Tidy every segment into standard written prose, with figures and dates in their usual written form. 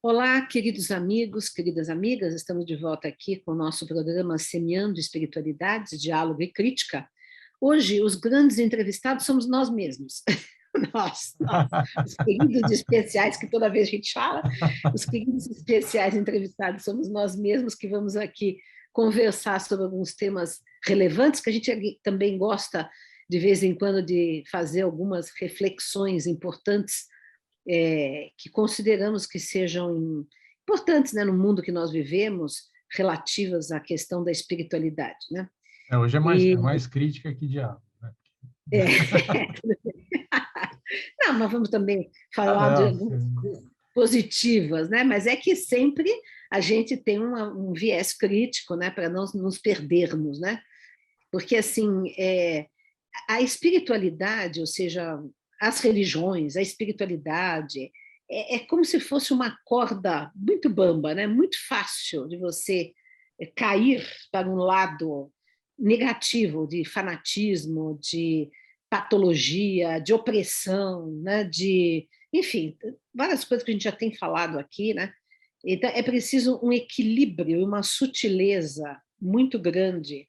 Olá, queridos amigos, queridas amigas, estamos de volta aqui com o nosso programa Semeando Espiritualidades, Diálogo e Crítica. Hoje, os grandes entrevistados somos nós mesmos. Nós, os queridos especiais, que toda vez a gente fala, os queridos especiais entrevistados somos nós mesmos que vamos aqui conversar sobre alguns temas relevantes, que a gente também gosta, de vez em quando, de fazer algumas reflexões importantes que consideramos que sejam importantes, né, no mundo que nós vivemos, relativas à questão da espiritualidade, né? Hoje é E, mais crítica que diálogo, né? é, não, mas vamos também Ah, falar de não, algumas sim. coisas positivas, né? Mas é que sempre a gente tem um viés crítico, né, para não nos perdermos, né? Porque assim, a espiritualidade, ou seja, as religiões, a espiritualidade, é como se fosse uma corda muito bamba, né? Muito fácil de você cair para um lado negativo, de fanatismo, de patologia, de opressão, né? Enfim, várias coisas que a gente já tem falado aqui, né? Então, é preciso um equilíbrio e uma sutileza muito grande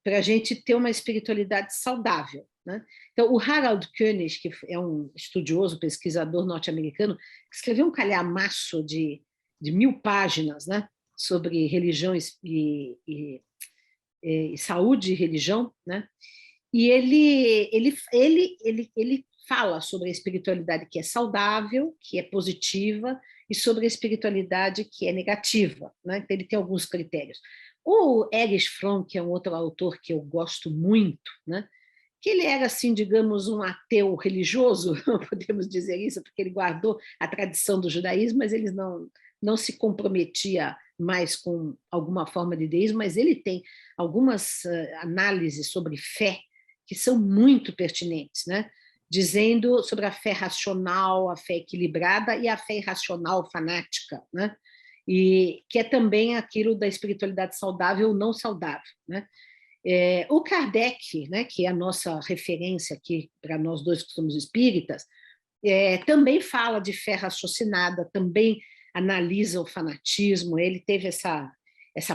para a gente ter uma espiritualidade saudável, né? Então, o Harold Koenig, que é um estudioso, pesquisador norte-americano, escreveu um calhamaço de 1000 páginas, né, sobre religião e saúde e religião, né? E ele fala sobre a espiritualidade que é saudável, que é positiva, e sobre a espiritualidade que é negativa, né? Então, ele tem alguns critérios. O Erich Fromm, que é um outro autor que eu gosto muito, né? Que ele era, assim, digamos, um ateu religioso, podemos dizer isso, porque ele guardou a tradição do judaísmo, mas ele não se comprometia mais com alguma forma de deísmo, mas ele tem algumas análises sobre fé que são muito pertinentes, né? Dizendo sobre a fé racional, a fé equilibrada e a fé irracional fanática, né? E que é também aquilo da espiritualidade saudável ou não saudável, né? O Kardec, né, que é a nossa referência aqui para nós dois que somos espíritas, também fala de fé raciocinada, também analisa o fanatismo, ele teve essa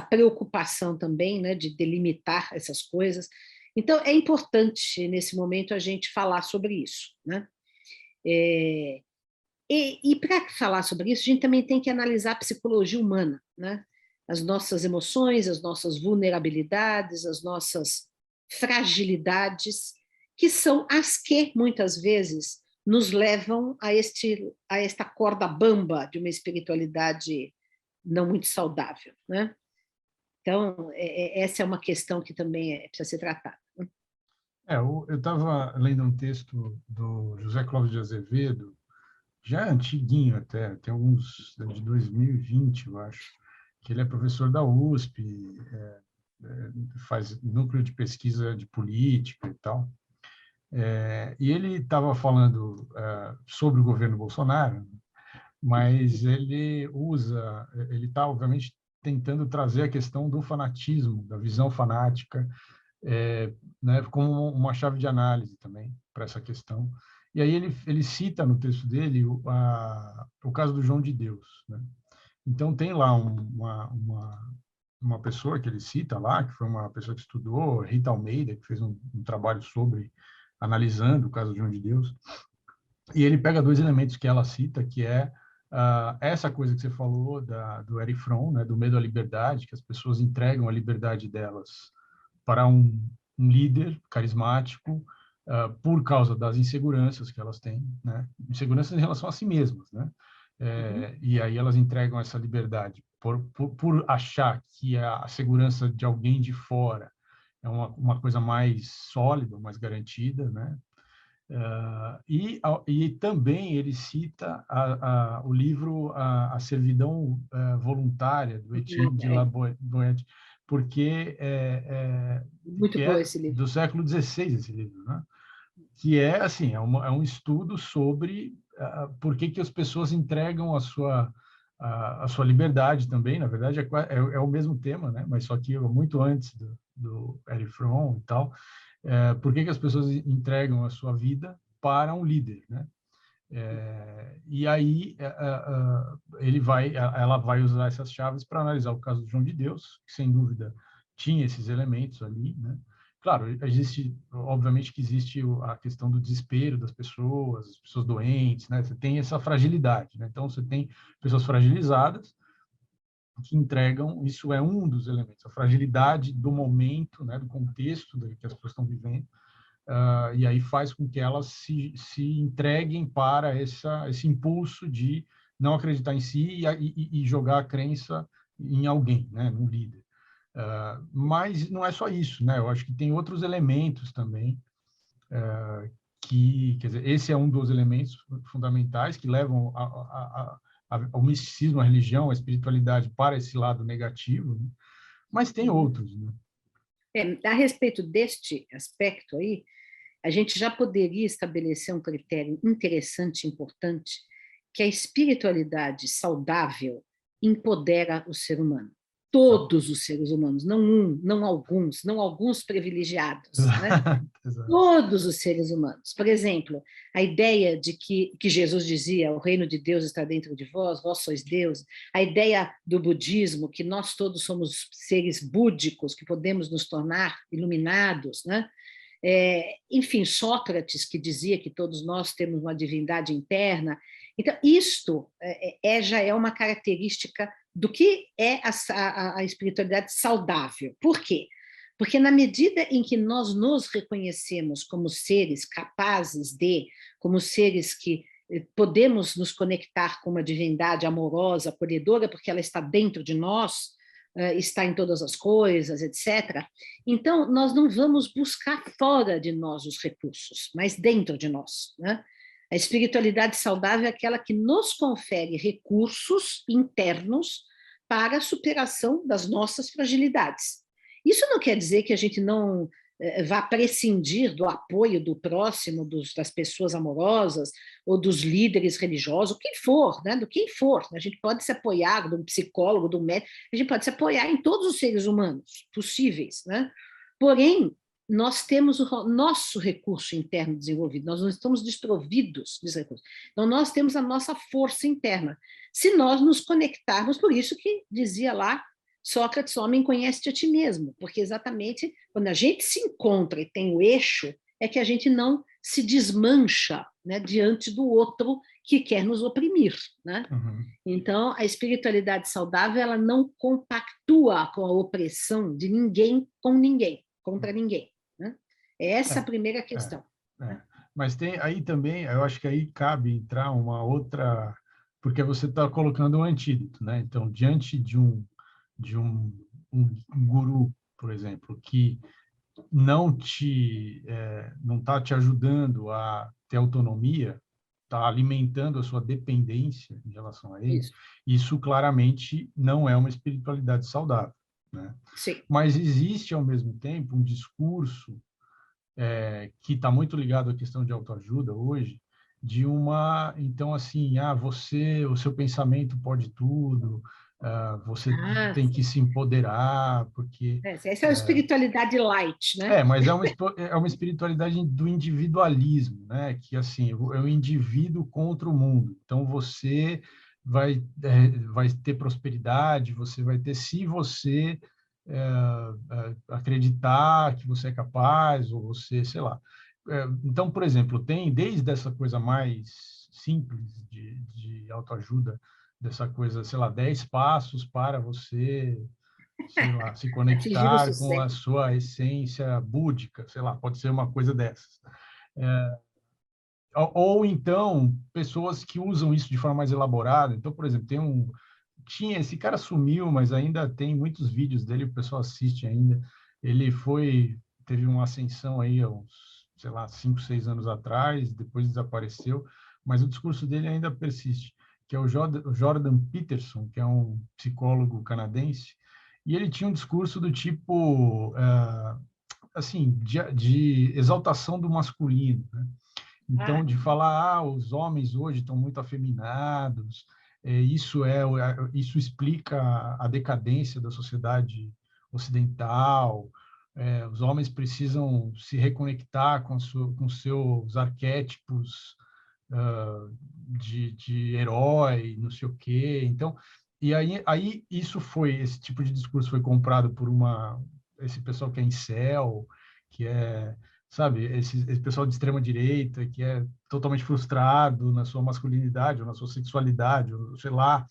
preocupação também, né, de delimitar essas coisas. Então, é importante, nesse momento, a gente falar sobre isso, né? E para falar sobre isso, a gente também tem que analisar a psicologia humana, né? As nossas emoções, as nossas vulnerabilidades, as nossas fragilidades, que são as que, muitas vezes, nos levam a esta corda bamba de uma espiritualidade não muito saudável, né? Então, essa é uma questão que também precisa ser tratada. Eu estava lendo um texto do José Clóvis de Azevedo, já antiguinho até, tem alguns, de 2020, eu acho, que ele é professor da USP, faz núcleo de pesquisa de política e tal. E ele estava falando sobre o governo Bolsonaro, mas ele está, obviamente, tentando trazer a questão do fanatismo, da visão fanática, né, como uma chave de análise também para essa questão. E aí ele cita no texto dele o caso do João de Deus, né? Então tem lá uma pessoa que ele cita lá, que foi uma pessoa que estudou, Rita Almeida, que fez um trabalho sobre analisando o caso do João de Deus. E ele pega dois elementos que ela cita, que é essa coisa que você falou do Erich Fromm, né, do medo à liberdade, que as pessoas entregam a liberdade delas para um líder carismático por causa das inseguranças que elas têm, né? Inseguranças em relação a si mesmas, né? E aí elas entregam essa liberdade por achar que a segurança de alguém de fora é uma coisa mais sólida, mais garantida, né? E também ele cita o livro A Servidão Voluntária, do Etienne de La Boétie, porque Muito que bom é esse livro. do século XVI, esse livro, né? Que é assim, é um estudo sobre por que as pessoas entregam a sua liberdade também. Na verdade, é o mesmo tema, né? Mas só que muito antes do Erich Fromm e tal. Por que as pessoas entregam a sua vida para um líder, né? E aí ela vai usar essas chaves para analisar o caso de João de Deus, que sem dúvida tinha esses elementos ali, né? Claro, obviamente que existe a questão do desespero das pessoas, as pessoas doentes, né? Você tem essa fragilidade, né? Então você tem pessoas fragilizadas que entregam, isso é um dos elementos, a fragilidade do momento, né? Do contexto que as pessoas estão vivendo. E aí faz com que elas se entreguem para esse impulso de não acreditar em si e jogar a crença em alguém, né, num líder. Mas não é só isso, né? Eu acho que tem outros elementos também quer dizer, esse é um dos elementos fundamentais que levam ao misticismo, à religião, à espiritualidade para esse lado negativo, né? Mas tem outros, né? A respeito deste aspecto aí, a gente já poderia estabelecer um critério interessante, importante, que a espiritualidade saudável empodera o ser humano. Todos os seres humanos, não alguns privilegiados, né? Todos os seres humanos. Por exemplo, a ideia de que Jesus dizia, o reino de Deus está dentro de vós, vós sois Deus, a ideia do budismo, que nós todos somos seres búdicos, que podemos nos tornar iluminados, né? Enfim, Sócrates, que dizia que todos nós temos uma divindade interna. Então, isto já é uma característica do que é a espiritualidade saudável. Por quê? Porque na medida em que nós nos reconhecemos como seres capazes como seres que podemos nos conectar com uma divindade amorosa, acolhedora, porque ela está dentro de nós, está em todas as coisas, etc. Então, nós não vamos buscar fora de nós os recursos, mas dentro de nós, né? A espiritualidade saudável é aquela que nos confere recursos internos para a superação das nossas fragilidades. Isso não quer dizer que a gente não vá prescindir do apoio do próximo, das pessoas amorosas ou dos líderes religiosos, o que for, né? Do que for. A gente pode se apoiar de um psicólogo, de um médico, a gente pode se apoiar em todos os seres humanos possíveis, né? Porém, nós temos o nosso recurso interno desenvolvido, nós não estamos desprovidos desse recurso. Então, nós temos a nossa força interna. Se nós nos conectarmos, por isso que dizia lá Sócrates, homem, conhece-te a ti mesmo, porque exatamente quando a gente se encontra e tem o eixo, é que a gente não se desmancha, né, diante do outro que quer nos oprimir, né? Uhum. Então, a espiritualidade saudável, ela não compactua com a opressão de ninguém com ninguém, contra ninguém, né? É essa a primeira questão. Mas tem aí também, eu acho que aí cabe entrar uma outra, porque você está colocando um antídoto, né? Então, diante de um guru, por exemplo, que não está te ajudando a ter autonomia, está alimentando a sua dependência em relação a ele, isso claramente não é uma espiritualidade saudável, né? Sim. Mas existe, ao mesmo tempo, um discurso que está muito ligado à questão de autoajuda hoje, então assim, o seu pensamento pode tudo, você tem que se empoderar, porque... Essa é a espiritualidade light, né? Mas é uma espiritualidade do individualismo, né? Que, assim, é o indivíduo contra o mundo. Então, você vai ter prosperidade, você vai ter, se você acreditar que você é capaz, ou você, sei lá. Então, por exemplo, tem desde essa coisa mais simples de autoajuda, dessa coisa, sei lá, 10 passos para você, sei lá, se conectar com a sua essência búdica, sei lá, pode ser uma coisa dessas. Ou então, pessoas que usam isso de forma mais elaborada. Então, por exemplo, esse cara sumiu, mas ainda tem muitos vídeos dele, o pessoal assiste ainda. Ele teve uma ascensão aí há uns, sei lá, 5, 6 anos atrás, depois desapareceu, mas o discurso dele ainda persiste, que é o Jordan Peterson, que é um psicólogo canadense, e ele tinha um discurso do tipo, assim, de exaltação do masculino, né? Então, de falar, os homens hoje estão muito afeminados, isso explica a decadência da sociedade ocidental, os homens precisam se reconectar com seus arquétipos de herói, não sei o quê. Então, e aí esse tipo de discurso foi comprado por esse pessoal que é incel, que é, sabe, esse pessoal de extrema direita, que é totalmente frustrado na sua masculinidade, ou na sua sexualidade, ou sei lá.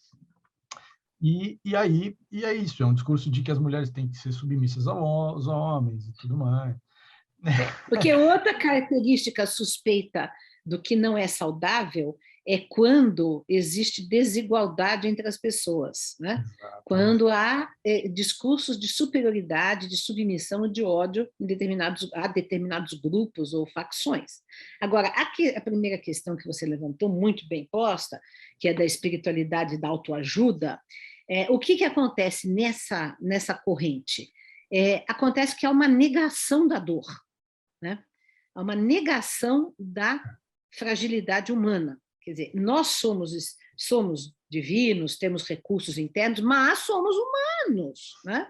E é isso, é um discurso de que as mulheres têm que ser submissas aos homens e tudo mais. Porque outra característica suspeita do que não é saudável é quando existe desigualdade entre as pessoas, né? Quando há discursos de superioridade, de submissão e de ódio a determinados grupos ou facções. Agora, a primeira questão que você levantou, muito bem posta, que é da espiritualidade da autoajuda, o que acontece nessa corrente? Acontece que há uma negação da dor, né? Há uma negação da fragilidade humana. Quer dizer, nós somos divinos, temos recursos internos, mas somos humanos, né?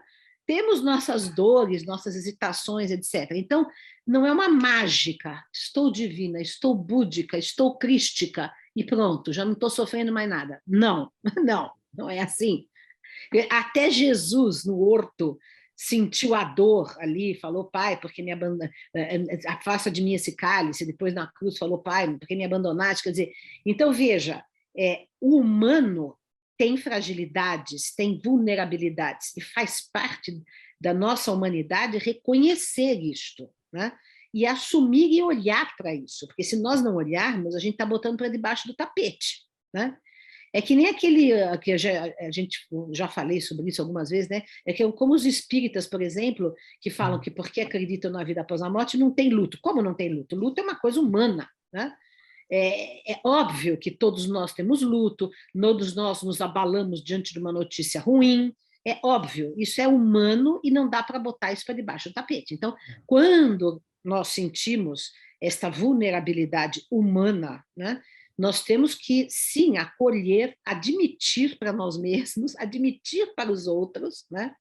Temos nossas dores, nossas hesitações, etc. Então, não é uma mágica, estou divina, estou búdica, estou crística, e pronto, já não estou sofrendo mais nada. Não, não é assim. Até Jesus, no horto, sentiu a dor ali, falou, pai, porque me afasta de mim esse cálice, depois na cruz falou, pai, porque me abandonaste, quer dizer, então veja, o humano tem fragilidades, tem vulnerabilidades, e faz parte da nossa humanidade reconhecer isto, né? E assumir e olhar para isso, porque se nós não olharmos, a gente está botando para debaixo do tapete, né? É que nem aquele que a gente já falei sobre isso algumas vezes, né? É que como os espíritas, por exemplo, que falam que porque acreditam na vida após a morte não tem luto. Como não tem luto? Luto é uma coisa humana, né? É óbvio que todos nós temos luto, todos nós nos abalamos diante de uma notícia ruim. É óbvio, isso é humano e não dá para botar isso para debaixo do tapete. Então, quando nós sentimos esta vulnerabilidade humana, né? Nós temos que, sim, acolher, admitir para nós mesmos, admitir para os outros, né?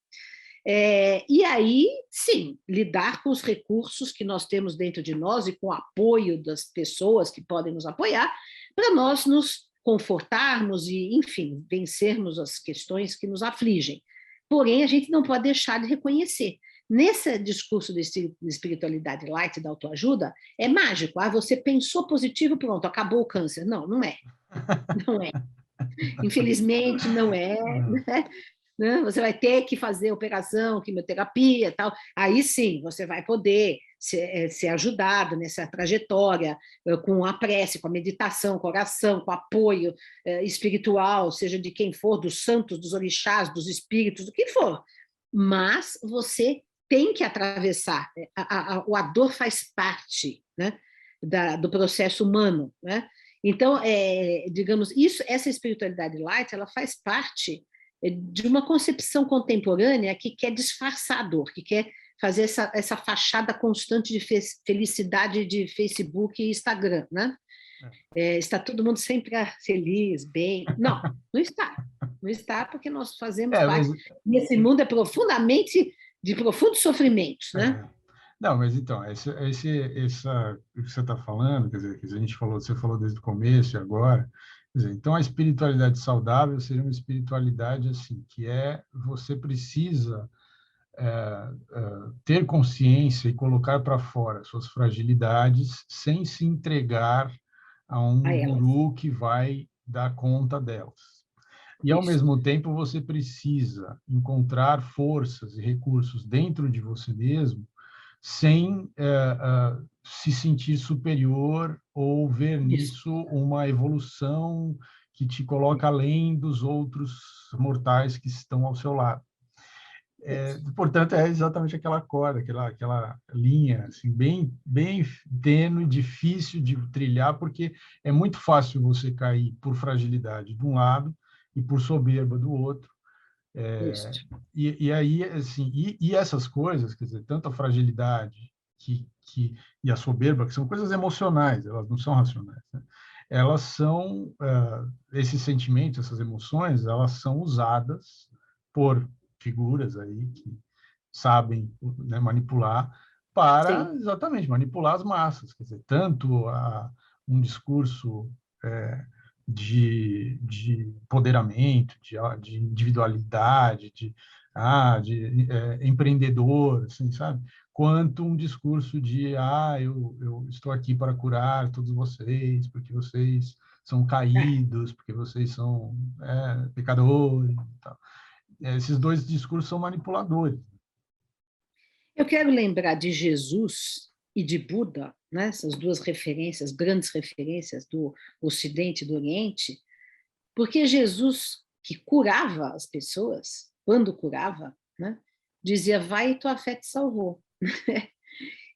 E aí, sim, lidar com os recursos que nós temos dentro de nós e com o apoio das pessoas que podem nos apoiar, para nós nos confortarmos e, enfim, vencermos as questões que nos afligem. Porém, a gente não pode deixar de reconhecer. Nesse discurso de espiritualidade light, da autoajuda, é mágico. Você pensou positivo, pronto, acabou o câncer. Não, não é. Não é. Infelizmente, não é. Né? Você vai ter que fazer operação, quimioterapia e tal. Aí sim, você vai poder ser ajudado nessa trajetória com a prece, com a meditação, com a oração, com o apoio espiritual, seja de quem for, dos santos, dos orixás, dos espíritos, do que for. Mas você tem que atravessar. A dor faz parte, né, do processo humano, né? Então, digamos, essa espiritualidade light, ela faz parte de uma concepção contemporânea que quer disfarçar a dor, que quer fazer essa fachada constante de felicidade de Facebook e Instagram, né? Está todo mundo sempre feliz, bem. Não, não está. Não está porque nós fazemos parte. E esse mundo é profundamente de profundos sofrimentos, né? Não, mas então, o que você está falando, quer dizer, que você falou desde o começo e agora, quer dizer, então a espiritualidade saudável seria uma espiritualidade assim, que você precisa ter consciência e colocar para fora suas fragilidades sem se entregar a um guru que vai dar conta delas. E, ao mesmo tempo, você precisa encontrar forças e recursos dentro de você mesmo sem se sentir superior ou ver nisso uma evolução que te coloca além dos outros mortais que estão ao seu lado. Portanto, é exatamente aquela corda, aquela linha assim, bem tênue, difícil de trilhar, porque é muito fácil você cair por fragilidade de um lado e por soberba do outro. E aí, assim, e essas coisas, quer dizer, tanto a fragilidade e a soberba, que são coisas emocionais, elas não são racionais, né? Elas são, esses sentimentos, essas emoções, elas são usadas por figuras aí que sabem, né, manipular para exatamente manipular as massas, quer dizer, tanto um discurso de empoderamento, de individualidade, de empreendedor, assim, sabe? Quanto um discurso de eu estou aqui para curar todos vocês, porque vocês são caídos, porque vocês são pecadores e tal. Esses dois discursos são manipuladores. Eu quero lembrar de Jesus e de Buda, né? Essas duas referências, grandes referências do Ocidente e do Oriente, porque Jesus, que curava as pessoas, quando curava, né? Dizia, vai e tua fé te salvou.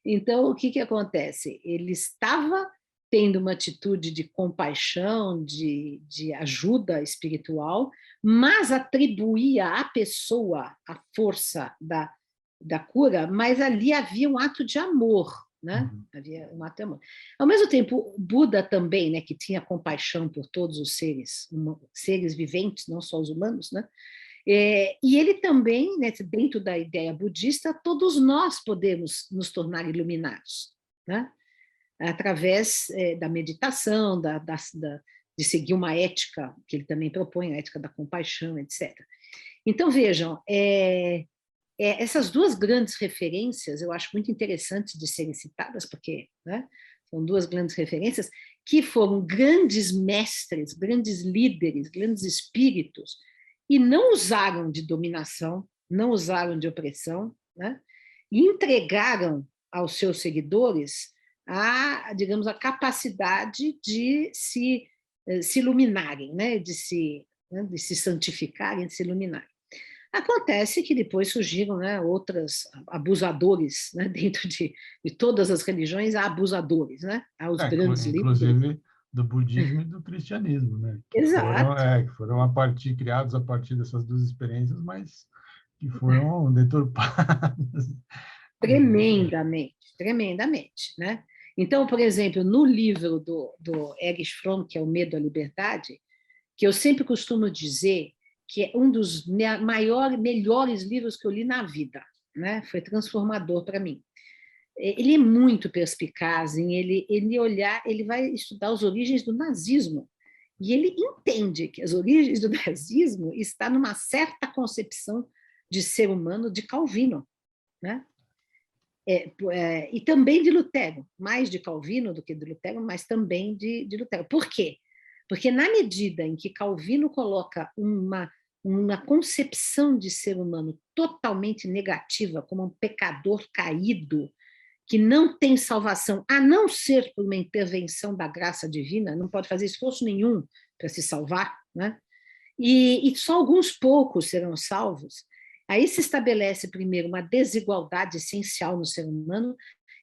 Então, o que acontece? Ele estava tendo uma atitude de compaixão, de ajuda espiritual, mas atribuía à pessoa a força da cura, mas ali havia um ato de amor, né? Havia um ato de amor. Ao mesmo tempo, Buda também, né, que tinha compaixão por todos os seres viventes, não só os humanos, né? E ele também, né, dentro da ideia budista, todos nós podemos nos tornar iluminados, né? Através da meditação, de seguir uma ética, que ele também propõe, a ética da compaixão, etc. Então, vejam, essas duas grandes referências, eu acho muito interessantes de serem citadas, porque, né, são duas grandes referências que foram grandes mestres, grandes líderes, grandes espíritos, e não usaram de dominação, não usaram de opressão, né? E entregaram aos seus seguidores digamos, a capacidade de se iluminarem, né? De se santificarem, de se iluminarem. Acontece que depois surgiram, né, outros abusadores, né? Dentro de todas as religiões há abusadores, né? Há os grandes líderes. Inclusive do budismo e do cristianismo, né? Exato. Que foram criados a partir dessas duas experiências, mas que foram deturpadas. Tremendamente, tremendamente, né? Então, por exemplo, no livro do Erich Fromm, que é O Medo à Liberdade, que eu sempre costumo dizer que é um dos melhores livros que eu li na vida, né? Foi transformador para mim. Ele é muito perspicaz em ele vai estudar as origens do nazismo, e ele entende que as origens do nazismo está numa certa concepção de ser humano de Calvino, né? E também de Lutero, mais de Calvino do que de Lutero, mas também de Lutero. Por quê? Porque na medida em que Calvino coloca uma concepção de ser humano totalmente negativa, como um pecador caído, que não tem salvação, a não ser por uma intervenção da graça divina, não pode fazer esforço nenhum para se salvar, né? E só alguns poucos serão salvos. Aí se estabelece primeiro uma desigualdade essencial no ser humano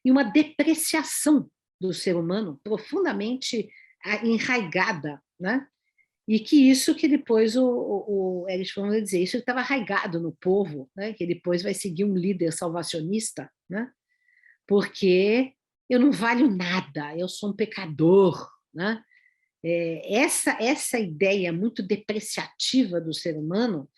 e uma depreciação do ser humano profundamente enraigada, né? E que isso que depois o Erich Fromm vai dizer, isso estava arraigado no povo, né? Que depois vai seguir um líder salvacionista, né? Porque eu não valho nada, eu sou um pecador, né? Essa ideia muito depreciativa do ser humano,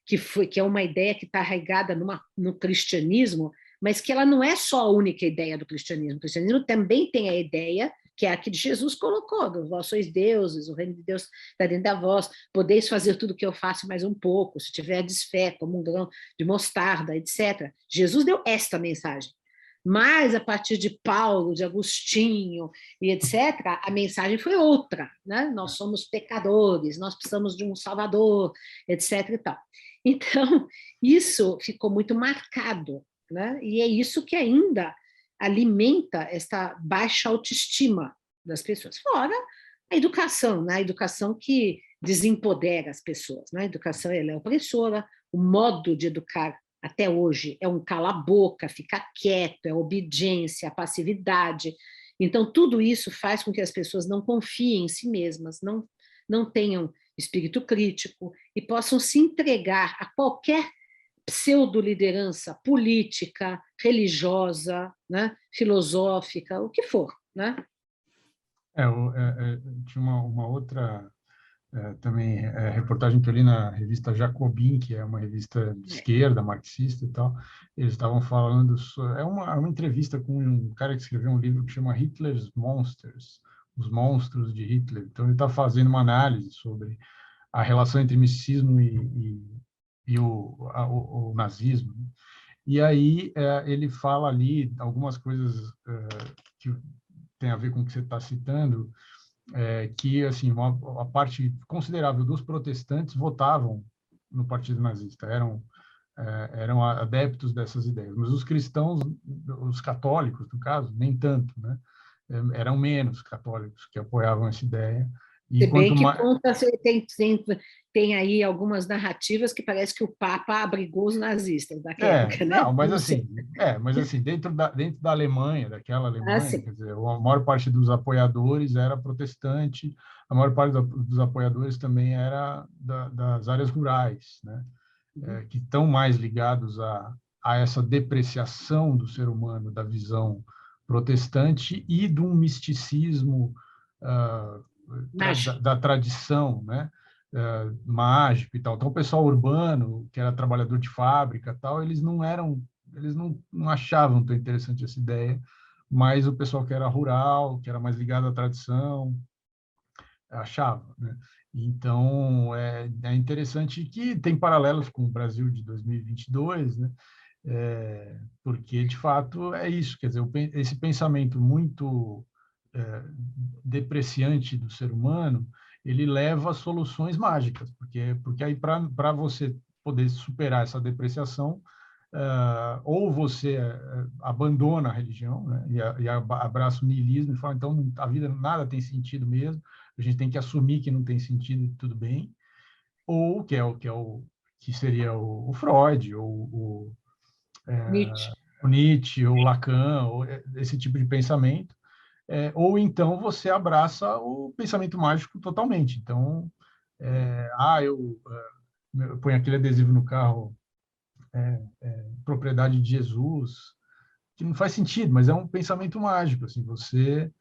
que é uma ideia que está arraigada no cristianismo, mas que ela não é só a única ideia do cristianismo. O cristianismo também tem a ideia que é a que Jesus colocou, do vós sois deuses, o reino de Deus está dentro da vós, podeis fazer tudo o que eu faço mais um pouco, se tiverdes fé, como um grão de mostarda, etc. Jesus deu esta mensagem. Mas, a partir de Paulo, de Agostinho e etc., a mensagem foi outra, né? Nós somos pecadores, nós precisamos de um salvador, etc. e tal. Então, isso ficou muito marcado, né? E é isso que ainda alimenta essa baixa autoestima das pessoas. Fora a educação, né? A educação que desempodera as pessoas, né? A educação ela é opressora, o modo de educar até hoje é um cala-boca, ficar quieto, é obediência, passividade. Então, tudo isso faz com que as pessoas não confiem em si mesmas, não tenham espírito crítico e possam se entregar a qualquer pseudo-liderança política, religiosa, né, filosófica, o que for, né? Tinha uma outra também reportagem que eu li na revista Jacobin, que é uma revista de esquerda, marxista e tal. Eles estavam falando é uma entrevista com um cara que escreveu um livro que chama Hitler's Monsters, Os Monstros de Hitler. Então, ele está fazendo uma análise sobre a relação entre misticismo e o nazismo. E aí ele fala ali algumas coisas que tem a ver com o que você está citando, que assim uma parte considerável dos protestantes votavam no Partido Nazista, eram adeptos dessas ideias, mas os cristãos, os católicos, no caso, nem tanto, né? Eram menos católicos que apoiavam essa ideia. E Se bem quanto que mais conta, tem aí algumas narrativas que parece que o Papa abrigou os nazistas naquela época, né? não, Não sei. mas assim, dentro da Alemanha, daquela Ah, Alemanha, sim. quer dizer, a maior parte dos apoiadores era protestante, a maior parte dos apoiadores também era das áreas rurais, né? Que estão mais ligados a essa depreciação do ser humano, da visão protestante e de um misticismo ah, Mágico. da tradição, né? Mágico e tal. Então, o pessoal urbano, que era trabalhador de fábrica, tal, eles não achavam tão interessante essa ideia, mas o pessoal que era rural, que era mais ligado à tradição, achava, né? Então, é interessante que tem paralelos com o Brasil de 2022, né? Porque, de fato, é isso, quer dizer, esse pensamento muito depreciante do ser humano, ele leva a soluções mágicas, porque aí para você poder superar essa depreciação, ou você abandona a religião, né, e abraça o niilismo e fala, então a vida nada tem sentido mesmo, a gente tem que assumir que não tem sentido e tudo bem, ou que seria o Freud, ou Nietzsche. o Nietzsche, ou Lacan, ou esse tipo de pensamento, ou então você abraça o pensamento mágico totalmente. Então, eu ponho aquele adesivo no carro, propriedade de Jesus, que não faz sentido, mas é um pensamento mágico. Assim, você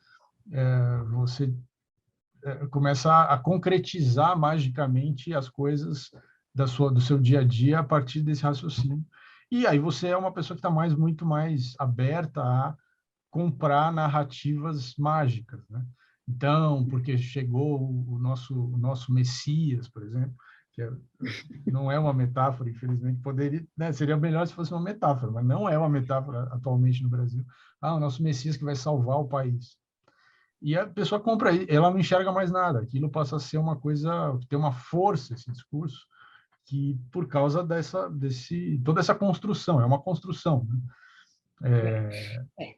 começa a concretizar magicamente as coisas do seu dia a dia a partir desse raciocínio. E aí você é uma pessoa que está muito mais aberta a comprar narrativas mágicas, né? Então, porque chegou o nosso Messias, por exemplo, que não é uma metáfora, infelizmente, poderia, né, seria melhor se fosse uma metáfora, mas não é uma metáfora atualmente no Brasil. O nosso Messias que vai salvar o país. E a pessoa compra, ela não enxerga mais nada. Aquilo passa a ser uma coisa, tem uma força esse discurso, que por causa toda essa construção, é uma construção, né? É.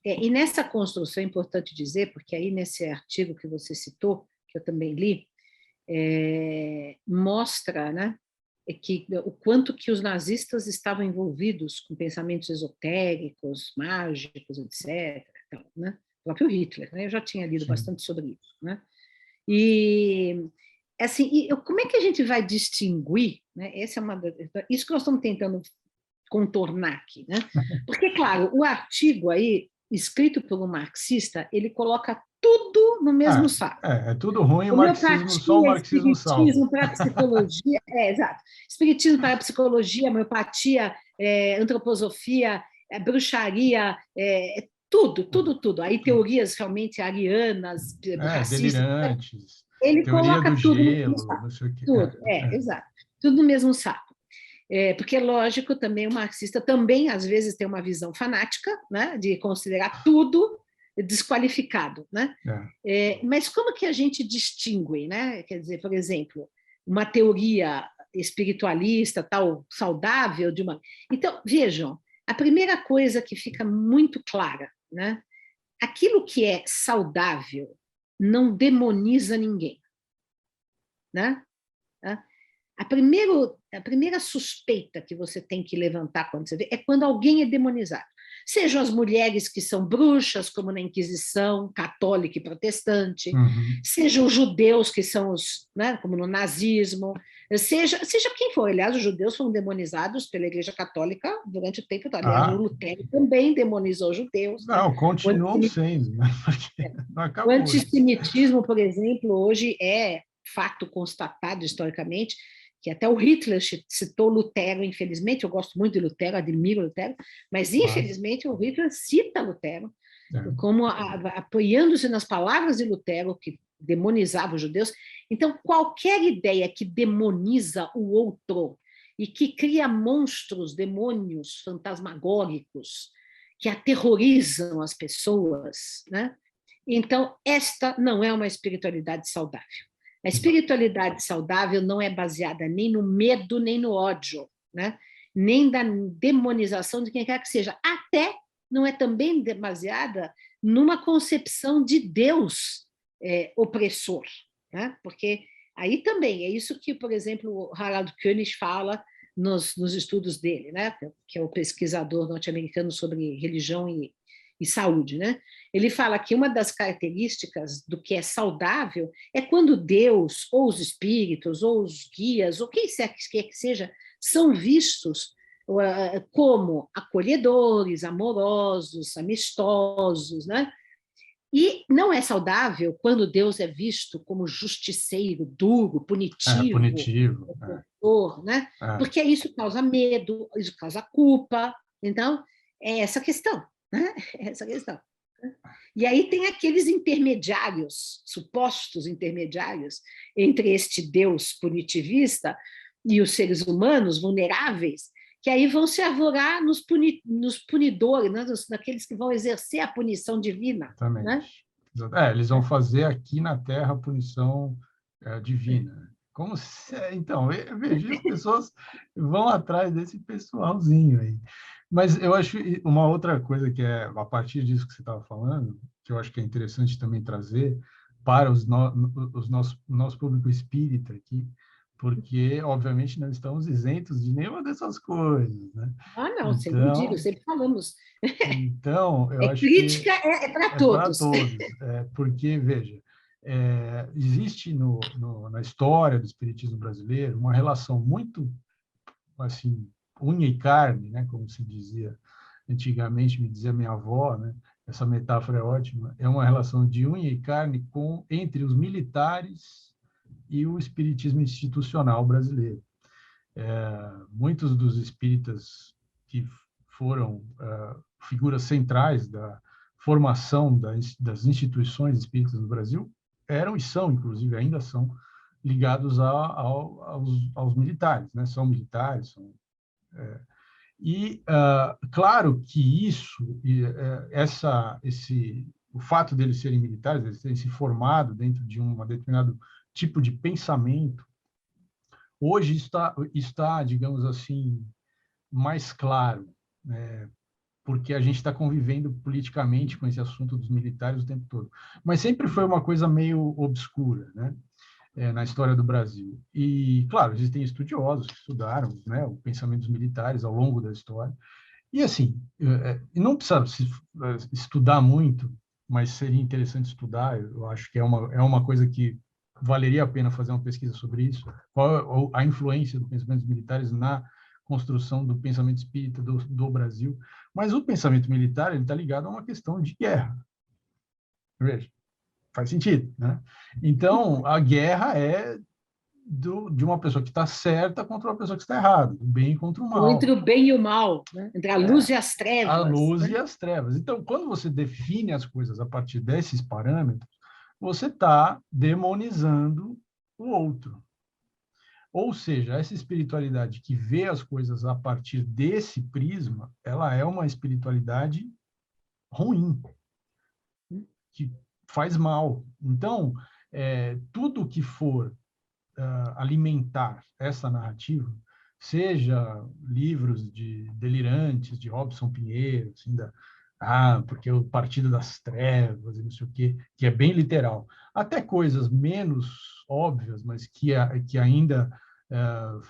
E nessa construção é importante dizer, porque aí nesse artigo que você citou, que eu também li, mostra, né, que o quanto que os nazistas estavam envolvidos com pensamentos esotéricos, mágicos, etc. Então, né? O próprio Hitler, né? Eu já tinha lido Sim. bastante sobre isso, né? E assim, como é que a gente vai distinguir, né? Isso que nós estamos tentando contornar aqui, né? Porque, claro, o artigo aí, escrito por um marxista, ele coloca tudo no mesmo saco. É tudo ruim, o marxismo, só o Homeopatia, marxismo salva. espiritismo para a psicologia, exato. Espiritismo para a psicologia, homeopatia, antroposofia, bruxaria, tudo, tudo, tudo. Aí teorias realmente arianas, racistas, Delirantes, ele teoria do coloca tudo no mesmo gelo, saco. não sei o quê. Tudo, exato. Tudo no mesmo saco. Porque, lógico, também o marxista também, às vezes, tem uma visão fanática, né, de considerar tudo desqualificado. Né? Mas como que a gente distingue? Né? Quer dizer, por exemplo, uma teoria espiritualista, tal, saudável, de uma... Então, vejam, a primeira coisa que fica muito clara, né? Aquilo que é saudável não demoniza ninguém. Né? A primeira suspeita que você tem que levantar quando você vê é quando alguém é demonizado. Sejam as mulheres que são bruxas, como na Inquisição, católica e protestante, sejam os judeus que são né, como no nazismo, seja quem for. Aliás, os judeus foram demonizados pela Igreja Católica durante o tempo todo. Aliás, o Lutero também demonizou os judeus. Né? Não, continuam sendo, né? Porque não O acabou. antissemitismo, por exemplo, hoje é fato constatado historicamente, que até o Hitler citou Lutero, infelizmente, eu gosto muito de Lutero, admiro Lutero, mas infelizmente o Hitler cita Lutero, como apoiando-se nas palavras de Lutero, que demonizava os judeus. Então, qualquer ideia que demoniza o outro e que cria monstros, demônios fantasmagóricos que aterrorizam as pessoas, né? Então, esta não é uma espiritualidade saudável. A espiritualidade saudável não é baseada nem no medo, nem no ódio, né? Nem da demonização de quem quer que seja. Até não é também baseada numa concepção de Deus opressor, né? Porque aí também é isso que, por exemplo, o Harald König fala nos estudos dele, né? Que é o pesquisador norte-americano sobre religião e saúde, né? Ele fala que uma das características do que é saudável é quando Deus, ou os espíritos, ou os guias, ou quem quer que seja, são vistos como acolhedores, amorosos, amistosos, né? E não é saudável quando Deus é visto como justiceiro, duro, punitivo, opressor, né? Porque isso causa medo, isso causa culpa. Então, é essa questão, né? É essa questão. E aí tem aqueles intermediários, supostos intermediários, entre este Deus punitivista e os seres humanos vulneráveis, que aí vão se arvorar nos punidores, né? Naqueles que vão exercer a punição divina. Exatamente. Né? Eles vão fazer aqui na Terra a punição divina. Como se, então, veja, as pessoas vão atrás desse pessoalzinho aí. Mas eu acho uma outra coisa que é, a partir disso que você estava falando, que eu acho que é interessante também trazer para nosso público espírita aqui, porque, obviamente, não estamos isentos de nenhuma dessas coisas, né? Não, sempre digo, sempre falamos. Então, eu acho crítica que é para todos. Para todos, porque, veja, existe na história do espiritismo brasileiro uma relação muito, assim, unha e carne, né? Como se dizia antigamente, me dizia minha avó, né? Essa metáfora é ótima, é uma relação de unha e carne entre os militares e o espiritismo institucional brasileiro. Muitos dos espíritas que foram figuras centrais da formação das instituições espíritas no Brasil eram e são, inclusive, ainda são ligados aos militares, né? São militares, claro que o fato deles serem militares, eles terem se formado dentro de um determinado tipo de pensamento, hoje está, digamos assim, mais claro, né? Porque a gente está convivendo politicamente com esse assunto dos militares o tempo todo. Mas sempre foi uma coisa meio obscura, né? Na história do Brasil. E, claro, existem estudiosos que estudaram, né, o pensamento dos militares ao longo da história. E, assim, não precisa estudar muito, mas seria interessante estudar. Eu acho que é uma coisa que valeria a pena fazer uma pesquisa sobre isso. Qual a influência do pensamento dos militares na construção do pensamento espírita do Brasil. Mas o pensamento militar está ligado a uma questão de guerra. Veja, faz sentido, né? Então, a guerra é de uma pessoa que está certa contra uma pessoa que está errada, o bem contra o mal. Ou entre o bem e o mal, né? Entre a luz e as trevas. A luz, né? E as trevas. Então, quando você define as coisas a partir desses parâmetros, você está demonizando o outro. Ou seja, essa espiritualidade que vê as coisas a partir desse prisma, ela é uma espiritualidade ruim, que faz mal. Então, tudo que for alimentar essa narrativa, seja livros de delirantes, de Robson Pinheiro, assim, porque o Partido das Trevas, e não sei o quê, que é bem literal, até coisas menos óbvias, mas que ainda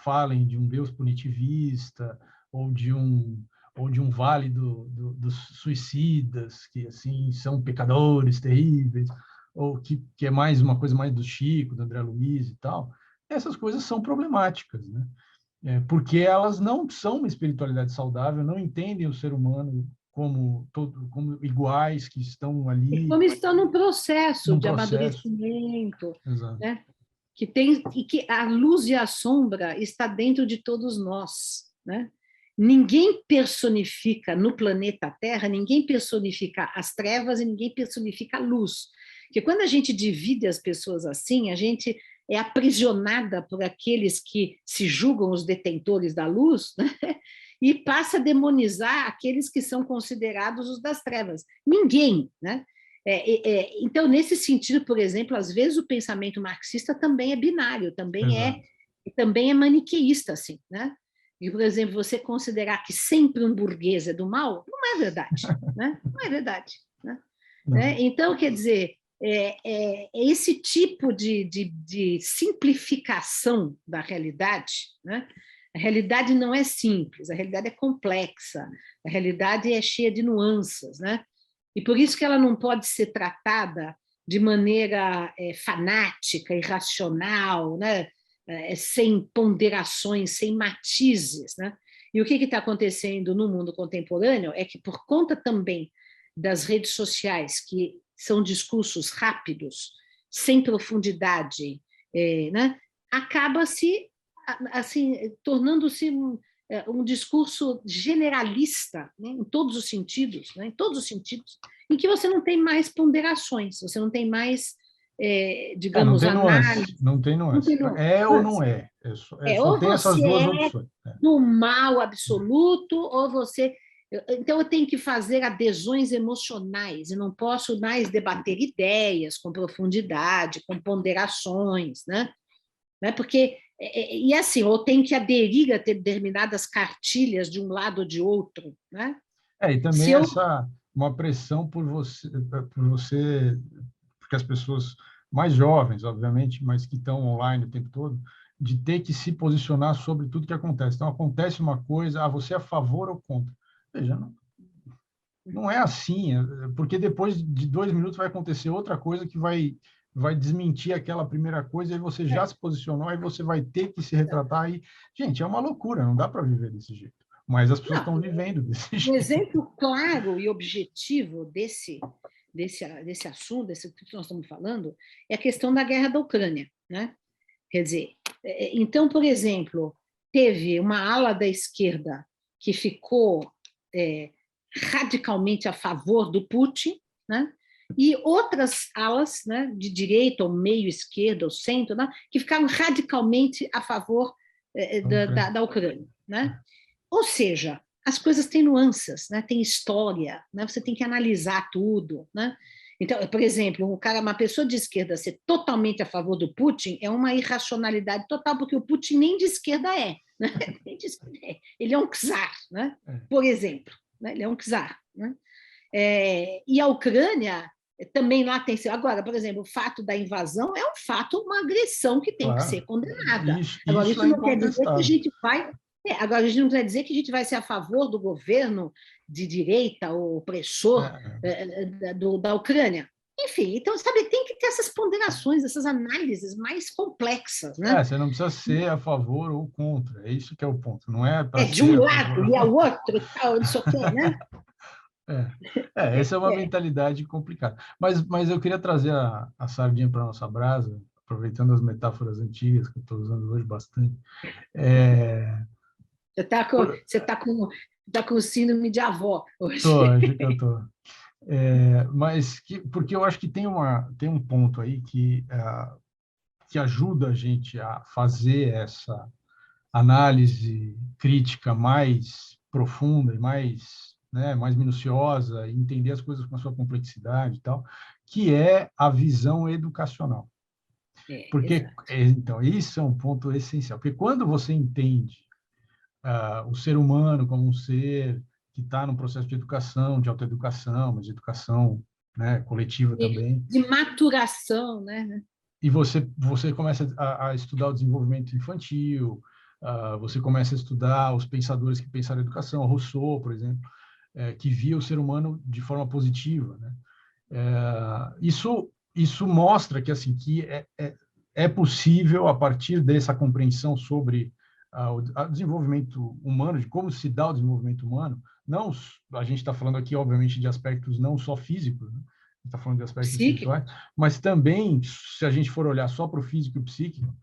falem de um Deus punitivista ou de um vale dos suicidas, que assim são pecadores terríveis, ou que é mais uma coisa mais do Chico, do André Luiz e tal, essas coisas são problemáticas, né? Porque elas não são uma espiritualidade saudável, não entendem o ser humano como iguais que estão ali. E como estão num processo de amadurecimento, né? E que a luz e a sombra está dentro de todos nós, né? ninguém personifica no planeta Terra, ninguém personifica as trevas e ninguém personifica a luz. Porque quando a gente divide as pessoas assim, a gente é aprisionada por aqueles que se julgam os detentores da luz, né? E passa a demonizar aqueles que são considerados os das trevas. Ninguém, né? Então, nesse sentido, por exemplo, às vezes o pensamento marxista também é binário, também é maniqueísta, assim, né? E, por exemplo, você considerar que sempre um burguês é do mal, não é verdade, né? Não é verdade, né? Então, quer dizer, esse tipo de simplificação da realidade, né? A realidade não é simples, a realidade é complexa, a realidade é cheia de nuances, né? E por isso que ela não pode ser tratada de maneira fanática, irracional, né? Sem ponderações, sem matizes, né? E o que está acontecendo no mundo contemporâneo é que, por conta também das redes sociais, que são discursos rápidos, sem profundidade, né? Acaba-se assim, tornando-se um discurso generalista, né, em todos os sentidos, né, em todos os sentidos, em que você não tem mais ponderações, você não tem mais, digamos, não tem análise. nuance, não tem nuance. É ou não é? Só Ou tem essas você duas é opções. do mal absoluto, ou você... Então, eu tenho que fazer adesões emocionais, eu não posso mais debater ideias com profundidade, com ponderações, né? Porque, e assim, ou tem que aderir a determinadas cartilhas de um lado ou de outro, né? E também uma pressão porque as pessoas mais jovens, obviamente, mas que estão online o tempo todo, de ter que se posicionar sobre tudo que acontece. Então, acontece uma coisa, você é a favor ou contra? Veja, não é assim, porque depois de 2 minutos vai acontecer outra coisa que vai desmentir aquela primeira coisa, e você já se posicionou, aí você vai ter que se retratar. E, gente, é uma loucura, não dá para viver desse jeito. Mas as pessoas estão vivendo desse jeito. Um exemplo claro e objetivo desse assunto, desse que nós estamos falando, é a questão da guerra da Ucrânia, né? Quer dizer, então, por exemplo, teve uma ala da esquerda que ficou radicalmente a favor do Putin, né? E outras alas, né, de direita, ou meio esquerda, ou centro, né, que ficaram radicalmente a favor da Ucrânia, né? Ou seja, as coisas têm nuances, né? Tem história, né? Você tem que analisar tudo, né? Então, por exemplo, uma pessoa de esquerda ser totalmente a favor do Putin é uma irracionalidade total, porque o Putin nem de esquerda é, né? Ele é um czar, né? Por exemplo, né? Ele é um czar, né? E a Ucrânia também lá tem... Agora, por exemplo, o fato da invasão é um fato, uma agressão que tem que ser condenada. Agora, isso não quer dizer que a gente vai... Agora, a gente não quer dizer que a gente vai ser a favor do governo de direita, ou opressor da Ucrânia. Enfim, então, sabe, tem que ter essas ponderações, essas análises mais complexas, né? Você não precisa ser a favor ou contra, é isso que é o ponto. Não é para de um ser lado e ao outro, e tal, não sei o quê, né? Essa é uma mentalidade complicada. Mas eu queria trazer a sardinha para a nossa brasa, aproveitando as metáforas antigas que eu estou usando hoje bastante. Você está com síndrome de avó hoje. Acho que eu estou. Porque eu acho que tem um ponto aí que ajuda a gente a fazer essa análise crítica mais profunda e mais minuciosa, e entender as coisas com a sua complexidade e tal, que é a visão educacional. Porque, então, isso é um ponto essencial. Porque quando você entende o ser humano como um ser que está num processo de educação, de autoeducação, mas de educação, né, coletiva também. De maturação, né? E você começa a estudar o desenvolvimento infantil, você começa a estudar os pensadores que pensaram a educação, Rousseau, por exemplo, que via o ser humano de forma positiva, né? Isso mostra que assim que é possível, a partir dessa compreensão sobre o desenvolvimento humano, de como se dá o desenvolvimento humano. Não, a gente está falando aqui, obviamente, de aspectos não só físicos, né? Está falando de aspectos espirituais, mas também, se a gente for olhar só para o físico e o psíquico,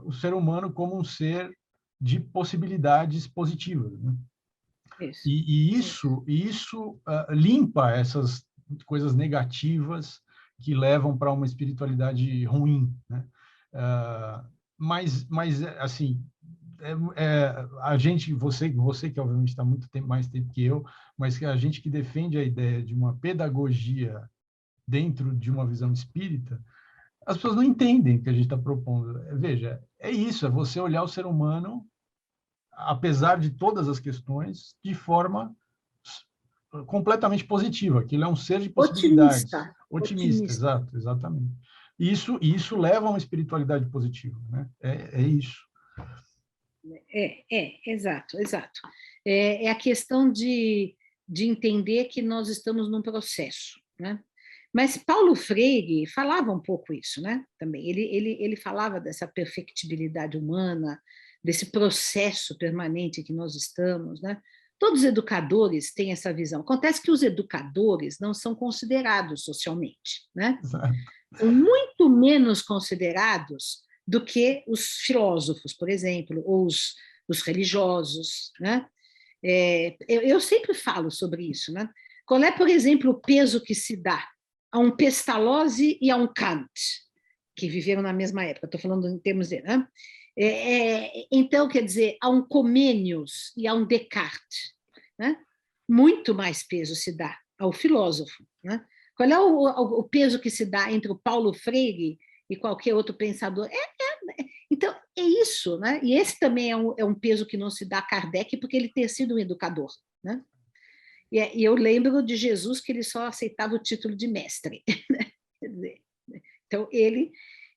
o ser humano como um ser de possibilidades positivas, né? Isso. E isso limpa essas coisas negativas que levam para uma espiritualidade ruim, né? Mas assim, a gente, você que obviamente está muito mais tempo que eu, mas que a gente que defende a ideia de uma pedagogia dentro de uma visão espírita, as pessoas não entendem o que a gente está propondo. Veja, é isso, é você olhar o ser humano, apesar de todas as questões, de forma completamente positiva. Aquilo é um ser de possibilidades. Otimista. Otimista, Otimista. exato, exatamente. Isso leva a uma espiritualidade positiva, né? É isso. Exato, exato. É a questão de entender que nós estamos num processo, né? Mas Paulo Freire falava um pouco isso, né? Também ele falava dessa perfectibilidade humana, desse processo permanente que nós estamos, né? Todos os educadores têm essa visão. Acontece que os educadores não são considerados socialmente, né? Exato. São muito menos considerados do que os filósofos, por exemplo, ou os religiosos, né? Eu sempre falo sobre isso, né? Qual é, por exemplo, o peso que se dá a um Pestalozzi e a um Kant, que viveram na mesma época? Estou falando em termos de, né? Então, quer dizer, a um Comênios e a um Descartes, né? Muito mais peso se dá ao filósofo, né? Qual é o peso que se dá entre o Paulo Freire e qualquer outro pensador? Então, é isso, né? E esse também é um peso que não se dá a Kardec, porque ele ter sido um educador, né? E eu lembro de Jesus que ele só aceitava o título de mestre. Então, ele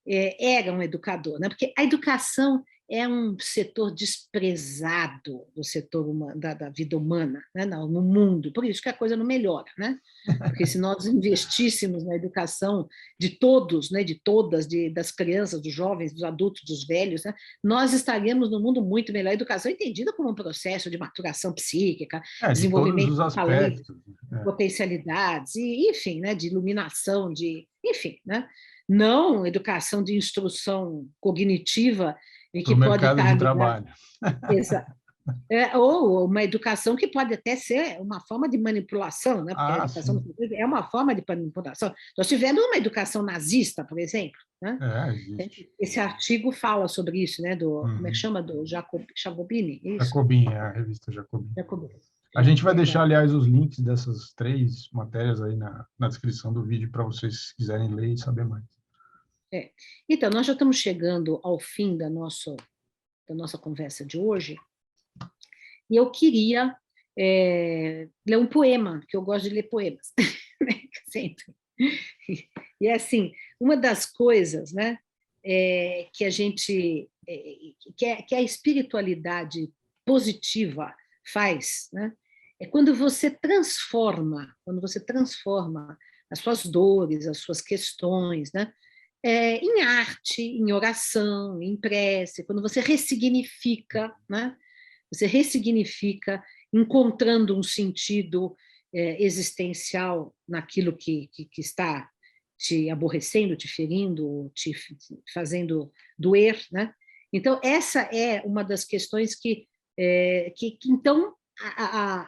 era um educador, né? Porque a educação é um setor desprezado do setor humano, da vida humana, né? No mundo. Por isso que a coisa não melhora, né? Porque se nós investíssemos na educação de todos, né, de todas, das crianças, dos jovens, dos adultos, dos velhos, né, nós estaríamos num mundo muito melhor. A educação é entendida como um processo de maturação psíquica, De todos desenvolvimento os de talentos, aspectos. potencialidades, e, enfim, né, de iluminação, enfim, né? Não educação de instrução cognitiva e Para que o pode mercado de estar ligada. trabalho. Ou uma educação que pode até ser uma forma de manipulação, né? Porque a educação Sim. é uma forma de manipulação. Nós tivemos uma educação nazista, por exemplo, né? Existe. Esse artigo fala sobre isso, né? Como é que Uhum. chama? Do Jacobini, é isso? Jacobin, a revista Jacobin. Jacobini. A gente vai deixar, Verdade. aliás, os links dessas 3 matérias aí na descrição do vídeo para vocês quiserem ler e saber mais. Então, nós já estamos chegando ao fim da nossa conversa de hoje, e eu queria ler um poema, que eu gosto de ler poemas, sempre. E assim, uma das coisas, né, que a gente, que a espiritualidade positiva faz, né, é quando você transforma as suas dores, as suas questões, né, em arte, em oração, em prece, quando você ressignifica, né, você ressignifica, encontrando um sentido existencial naquilo que está te aborrecendo, te ferindo, te fazendo doer, né? Então, essa é uma das questões que então,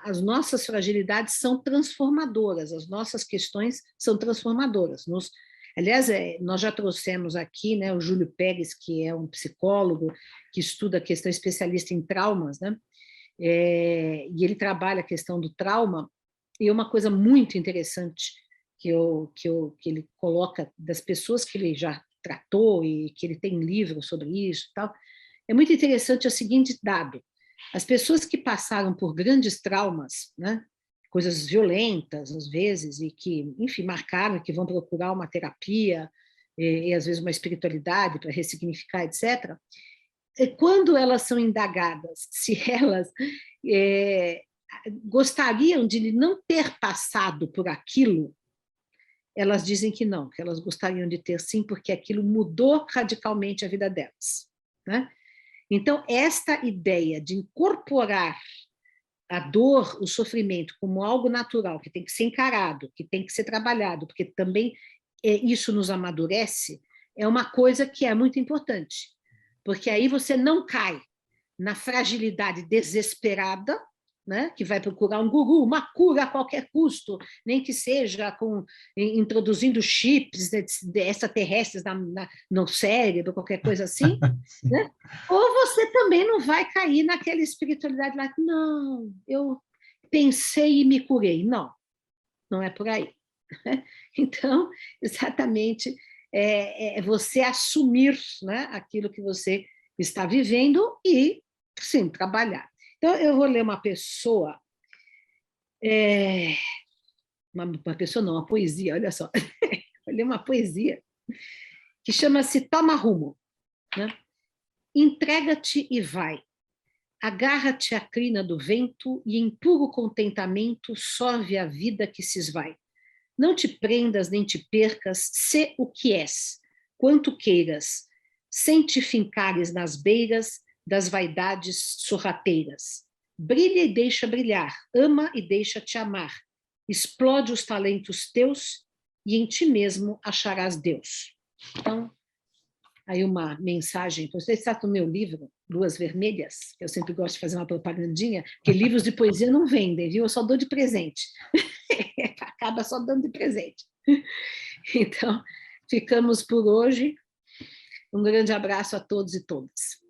as nossas fragilidades são transformadoras, as nossas questões são transformadoras. Aliás, nós já trouxemos aqui, né, o Júlio Pérez, que é um psicólogo que estuda a questão, especialista em traumas, né? E ele trabalha a questão do trauma, e uma coisa muito interessante que ele coloca das pessoas que ele já tratou e que ele tem livros sobre isso e tal, é muito interessante o seguinte dado: as pessoas que passaram por grandes traumas, né, coisas violentas às vezes, e que, enfim, marcaram, que vão procurar uma terapia e às vezes uma espiritualidade para ressignificar, etc., quando elas são indagadas se elas gostariam de não ter passado por aquilo, elas dizem que não, que elas gostariam de ter sim, porque aquilo mudou radicalmente a vida delas, né? Então, esta ideia de incorporar a dor, o sofrimento, como algo natural, que tem que ser encarado, que tem que ser trabalhado, porque também isso nos amadurece, é uma coisa que é muito importante, porque aí você não cai na fragilidade desesperada, né, que vai procurar um guru, uma cura a qualquer custo, nem que seja introduzindo chips extraterrestres no cérebro, qualquer coisa assim, né? Ou você também não vai cair naquela espiritualidade lá, não, eu pensei e me curei. Não, não é por aí. Então, exatamente, é você assumir, né, aquilo que você está vivendo e, sim, trabalhar. Então, eu vou ler uma pessoa, uma pessoa não, uma poesia, olha só. Vou ler uma poesia que chama-se Toma Rumo, né? Entrega-te e vai. Agarra-te à crina do vento e em puro contentamento sorve a vida que se esvai. Não te prendas nem te percas, sê o que és, quanto queiras, sem te fincares nas beiras das vaidades sorrateiras. Brilha e deixa brilhar, ama e deixa-te amar. Explode os talentos teus e em ti mesmo acharás Deus. Então, aí uma mensagem, você está no meu livro, Luas Vermelhas, que eu sempre gosto de fazer uma propagandinha, porque livros de poesia não vendem, viu? Eu só dou de presente. Acaba só dando de presente. Então, ficamos por hoje. Um grande abraço a todos e todas.